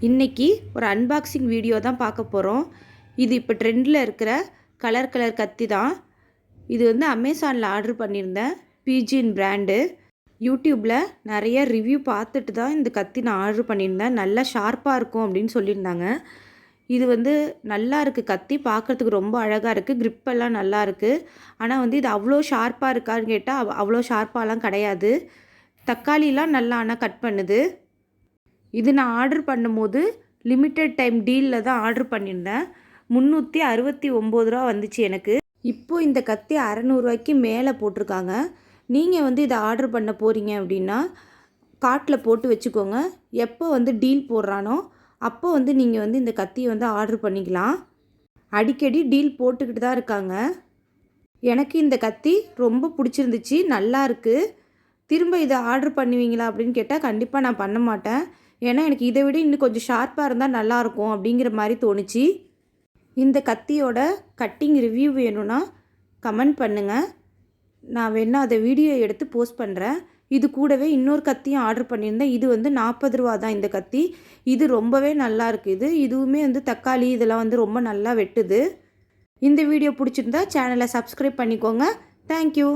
இன்றைக்கி ஒரு unboxing video தான் பார்க்க போகிறோம். இது இப்போ ட்ரெண்டில் இருக்கிற கலர் கத்தி தான். இது வந்து அமேசானில் ஆர்டர் பண்ணியிருந்தேன். பிஜின் பிராண்டு. யூடியூப்பில் நிறைய ரிவ்யூ பார்த்துட்டு தான் இந்த கத்தி நான் ஆர்டர் பண்ணியிருந்தேன். நல்லா ஷார்ப்பாக இருக்கும் அப்படின்னு சொல்லியிருந்தாங்க. இது வந்து நல்லா இருக்குது, கத்தி பார்க்குறதுக்கு ரொம்ப அழகாக இருக்குது, க்ரிப்பெல்லாம் நல்லா இருக்குது. ஆனால் வந்து இது அவ்வளோ ஷார்ப்பாக இருக்கான்னு கேட்டால் அவ்வளோ ஷார்ப்பாலாம் கிடையாது. தக்காளிலாம் நல்லா ஆனால் கட் பண்ணுது. இது நான் ஆர்டர் பண்ணும்போது லிமிட்டட் டைம் டீலில் தான் ஆர்டர் பண்ணியிருந்தேன். 369 ரூபா வந்துச்சு எனக்கு. இப்போது இந்த கத்தி 600 ரூபாய்க்கு மேலே போட்டிருக்காங்க. நீங்கள் வந்து இதை ஆர்டர் பண்ண போகிறீங்க அப்படின்னா கார்ட்டில் போட்டு வச்சுக்கோங்க. எப்போ வந்து டீல் போடுறானோ அப்போ வந்து நீங்கள் வந்து இந்த கத்தியை வந்து ஆர்டர் பண்ணிக்கலாம். அடிக்கடி டீல் போட்டுக்கிட்டு தான் இருக்காங்க. எனக்கு இந்த கத்தி ரொம்ப பிடிச்சிருந்துச்சு, நல்லா இருக்குது. திரும்ப இதை ஆர்டர் பண்ணுவீங்களா அப்படின்னு கேட்டால் கண்டிப்பாக நான் பண்ண மாட்டேன். ஏன்னா எனக்கு இதை விட இன்னும் கொஞ்சம் ஷார்ப்பாக இருந்தால் நல்லாயிருக்கும் அப்படிங்கிற மாதிரி தோணுச்சு. இந்த கத்தியோட கட்டிங் ரிவ்யூ வேணும்னா கமெண்ட் பண்ணுங்கள். நான் வேணால் அதை வீடியோ எடுத்து போஸ்ட் பண்ணுறேன். இது கூடவே இன்னொரு கத்தியும் ஆர்டர் பண்ணியிருந்தேன். இது வந்து 40 ரூபா தான் இந்த கத்தி. இது ரொம்பவே நல்லா இருக்குது. இதுவுமே வந்து தக்காளி இதெல்லாம் வந்து ரொம்ப நல்லா வெட்டுது. இந்த வீடியோ பிடிச்சிருந்தா சேனலை சப்ஸ்கிரைப் பண்ணிக்கோங்க. தேங்க்யூ.